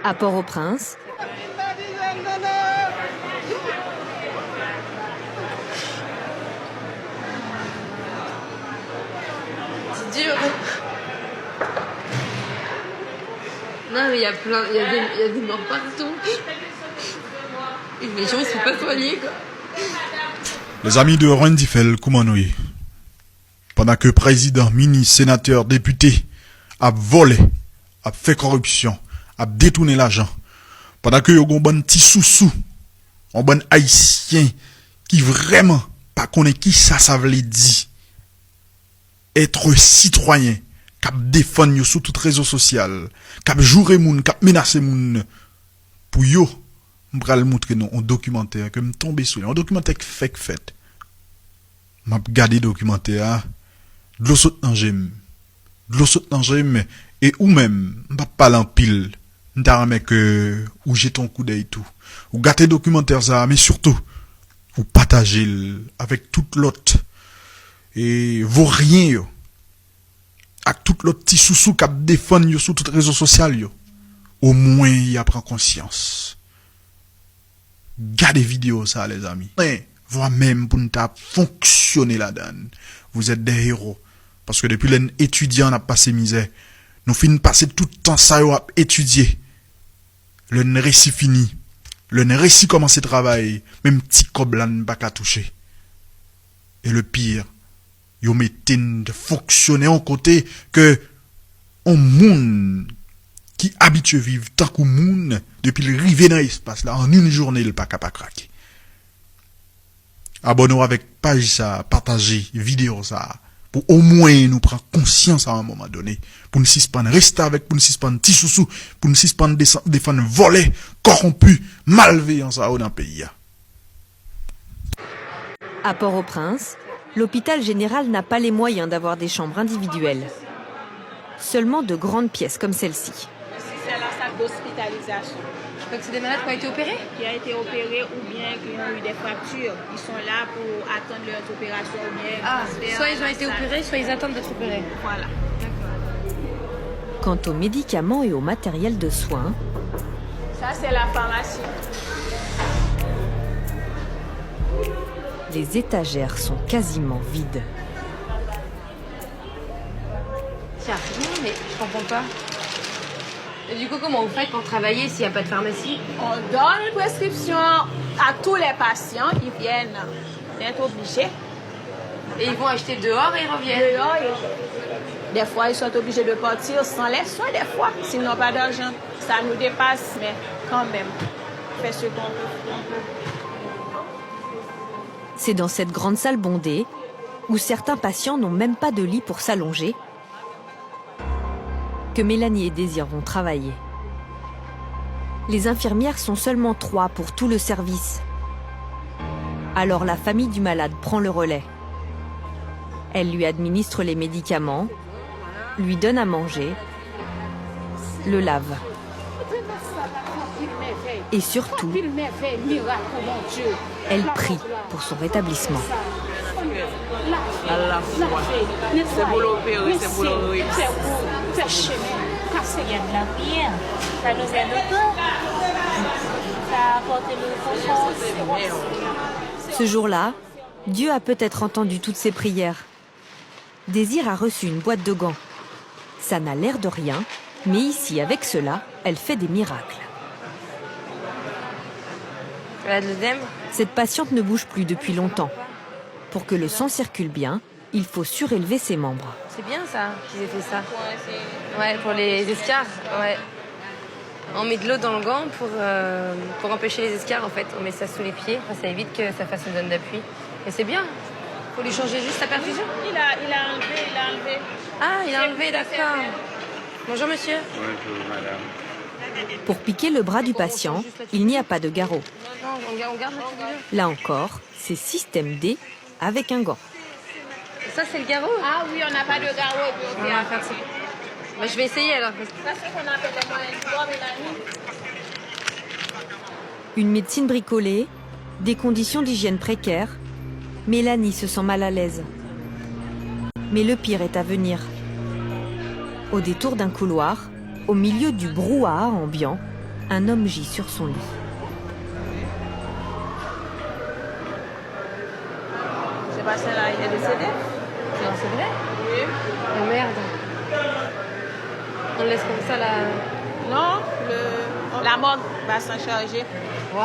À Port-au-Prince, c'est dur. Non mais il y a des morts partout. Et les gens ils sont pas soignés quoi. Les amis de Rendifel Koumanoye, pendant que président, ministre, sénateur, député a volé, a fait corruption, a détourné l'argent, pendant que yon bon petit sous-sous, un bon haïtien qui vraiment pas connaît qui ça veut dire être citoyen, cap défendre yo sur tout réseau social, cap jouer moun, cap menacer moun pour yo. M'pral montrer non un documentaire que me tomber sur un documentaire fait m'a regardé documentaire de l'eau saute dans j'aime et ou même m'a pas en pile m'ta mais que ou j'ai ton coup d'œil tout ou gâter documentaire ça mais surtout ou partager avec toute l'autre et vos rien yo avec toute l'autre petit sous-sous qui défend yo sur tout réseau social yo au moins y a prend conscience. Gardez vidéo ça les amis. Voire même pour nous fonctionner là-dedans. Vous êtes des héros. Parce que depuis les étudiants on a passé misère. Nous finissons passer tout le temps ça à étudier. Le récit fini. Le récit commence à travailler. Même petit coblan n'a pas toucher. Et le pire, yo mettez de fonctionner en côté que on monde qui habitue vivre tant que moun depuis le rivé dans l'espace là en une journée le pas capable craquer. Abonnez-vous avec page ça, partagez vidéo ça pour au moins nous prendre conscience à un moment donné pour nous suspendre rester avec pour nous suspendre petit sous pour nous suspendre défendre voler corrompu malveillant ça dans le pays. à Port-au-Prince, l'hôpital général n'a pas les moyens d'avoir des chambres individuelles. Seulement de grandes pièces comme celle-ci. C'est la salle d'hospitalisation. Donc c'est des malades qui ont été opérés? Qui ont été opérés ou bien qui ont eu des fractures. Ils sont là pour attendre leur opération ou bien... soit ils ont été opérés, soit ils attendent d'être opérés. Voilà. Quant aux médicaments et au matériel de soins... Ça, c'est la pharmacie. Les étagères sont quasiment vides. Tiens, non mais je comprends pas. Et du coup, comment vous faites pour travailler s'il n'y a pas de pharmacie? On donne une prescription à tous les patients. Ils viennent d'être obligés. Et ils vont acheter dehors et ils reviennent? Dehors, des fois, ils sont obligés de partir sans les soins, des fois, s'ils n'ont pas d'argent. Ça nous dépasse, mais quand même, on fait ce qu'on peut. C'est dans cette grande salle bondée, où certains patients n'ont même pas de lit pour s'allonger, que Mélanie et Désir vont travailler. Les infirmières sont seulement 3 pour tout le service. Alors la famille du malade prend le relais. Elle lui administre les médicaments, lui donne à manger, le lave. Et surtout, elle prie pour son rétablissement. C'est pour l'opérer, c'est pour l'opérer. Ça nous aide autant. Ça apporte le confort. Ce jour-là, Dieu a peut-être entendu toutes ses prières. Désir a reçu une boîte de gants. Ça n'a l'air de rien, mais ici, avec cela, elle fait des miracles. La deuxième? Cette patiente ne bouge plus depuis longtemps. Pour que le sang circule bien, il faut surélever ses membres. C'est bien ça, qu'ils aient fait ça. Ouais, pour les escarres, ouais. On met de l'eau dans le gant pour empêcher les escarres, en fait. On met ça sous les pieds, ça évite que ça fasse une zone d'appui. Et c'est bien. Faut lui changer juste la perfusion. Il a enlevé. Ah, il a enlevé, d'accord. Bonjour, monsieur. Bonjour, madame. Pour piquer le bras du patient, il n'y a pas de garrot. Non, on garde la figure. Là encore, c'est système D avec un gant. Ça, c'est le garrot? Ah oui, on n'a pas de garrot. On va faire ça. Bah, je vais essayer alors. Ça, c'est ce qu'on appelle les moyens de corps, Mélanie. Une médecine bricolée, des conditions d'hygiène précaires. Mélanie se sent mal à l'aise. Mais le pire est à venir. Au détour d'un couloir, au milieu du brouhaha ambiant, un homme gît sur son lit. Sébastien-là, il est décédé? Non, c'est vrai? Oui. Oh merde. On le laisse comme ça là. Non, la morgue va s'en charger. Waouh.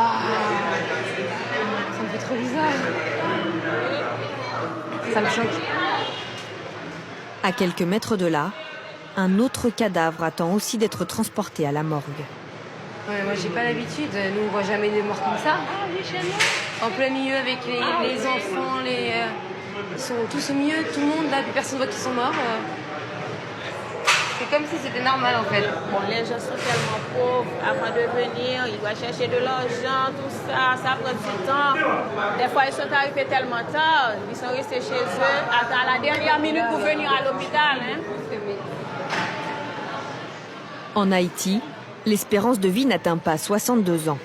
Ça me fait trop bizarre. Ça me choque. À quelques mètres de là, un autre cadavre attend aussi d'être transporté à la morgue. Ouais, moi j'ai pas l'habitude, nous on voit jamais des morts comme ça. En plein milieu avec les enfants, ils sont tous au milieu, tout le monde là, personne voit qu'ils sont morts. C'est comme si c'était normal en fait. Bon, les gens sont tellement pauvres. Avant de venir, ils doivent chercher de l'argent, tout ça, ça prend du temps. Des fois, ils sont arrivés tellement tard, ils sont restés chez eux, à la dernière minute pour venir à l'hôpital. Hein. En Haïti, l'espérance de vie n'atteint pas 62 ans.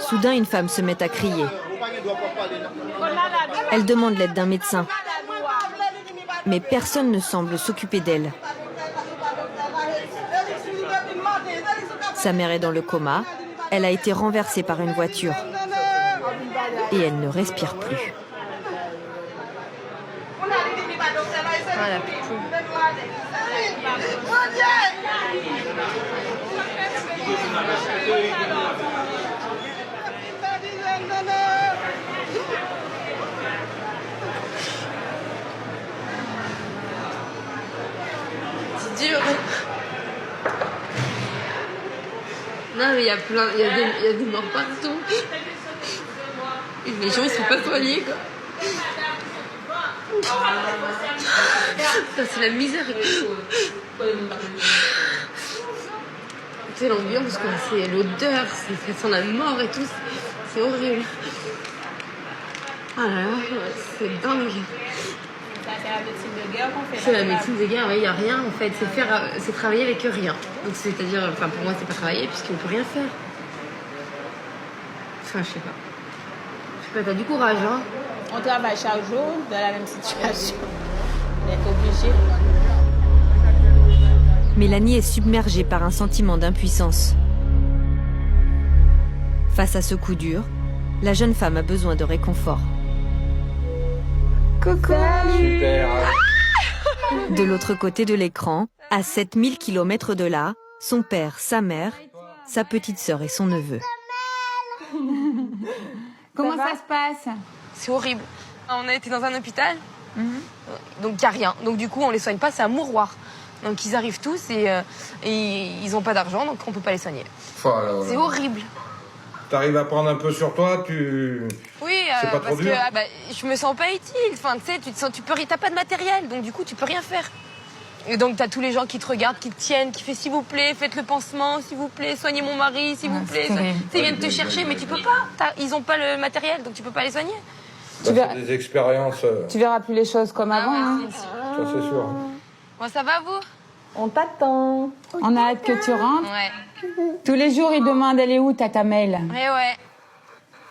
Soudain, une femme se met à crier. Elle demande l'aide d'un médecin. Mais personne ne semble s'occuper d'elle. Sa mère est dans le coma. Elle a été renversée par une voiture. Et elle ne respire plus. Voilà, putain. C'est dur. Non mais il y a des morts partout. Et les gens ils sont pas soignés quoi. Ça, c'est la misère. C'est l'ambiance, quoi. C'est l'odeur, ça sent la mort et tout. C'est horrible. Ah là là, c'est dingue. C'est la médecine de guerre qu'on fait. C'est la médecine de guerre, il n'y a rien en fait. C'est travailler avec rien. Donc c'est-à-dire, enfin pour moi c'est pas travailler puisqu'on peut rien faire. Enfin je sais pas. Je sais pas, t'as du courage hein. On travaille chaque jour dans la même situation. On est obligé. Mélanie est submergée par un sentiment d'impuissance. Face à ce coup dur, la jeune femme a besoin de réconfort. Coucou. Super. De l'autre côté de l'écran, à 7000 km de là, son père, sa mère, sa petite sœur et son neveu. Comment ça se passe? C'est horrible. On a été dans un hôpital, donc il n'y a rien. Donc du coup, on les soigne pas, c'est un mouroir. Donc ils arrivent tous et ils n'ont pas d'argent, donc on peut pas les soigner. Voilà. C'est horrible. T'arrives à prendre un peu sur toi, tu... Oui, C'est pas trop parce dur que je me sens pas utile. Enfin, tu sais, t'as pas de matériel, donc du coup, tu peux rien faire. Et donc t'as tous les gens qui te regardent, qui te tiennent, qui font s'il vous plaît, faites le pansement, s'il vous plaît, soignez mon mari, s'il vous plaît. Ils viennent te chercher, mais tu peux pas. Ils ont pas le matériel, donc tu peux pas les soigner. C'est des expériences, Tu verras plus les choses comme avant. Hein. ça c'est sûr. Bon, ça va vous? On t'attend. On a hâte que tu rentres. Ouais. Tous les jours, ils demandent elle est où, Tata Mel? Ouais.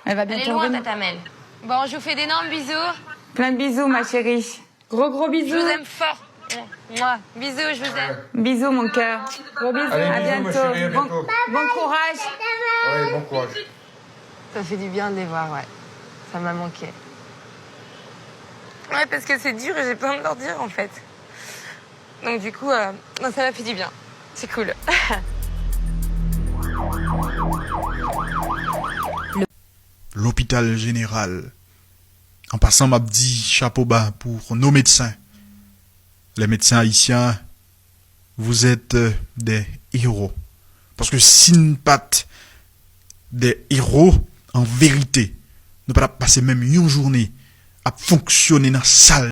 Elle va Elle est bientôt loin, revenir. Tata Mel. Bon, je vous fais d'énormes bisous. Plein de bisous, ma chérie. Gros Je bisous. vous aime fort. Mouah. Bisous, je vous aime. Bisous, mon cœur. Gros bisous. Allez, à bisous, ma bientôt. chérie, à Bon, bientôt. bon courage. Ouais, bon courage. Ça fait du bien de les voir, ouais. Ça m'a manqué. Ouais, parce que c'est dur et j'ai peur de leur dire, en fait. Donc du coup, ça m'a fait du bien. C'est cool. L'hôpital général. En passant, m'a dit chapeau bas pour nos médecins. Les médecins haïtiens, vous êtes des héros. Parce que si nous pas des héros, en vérité, nous ne pouvons pas passer même une journée à fonctionner dans la salle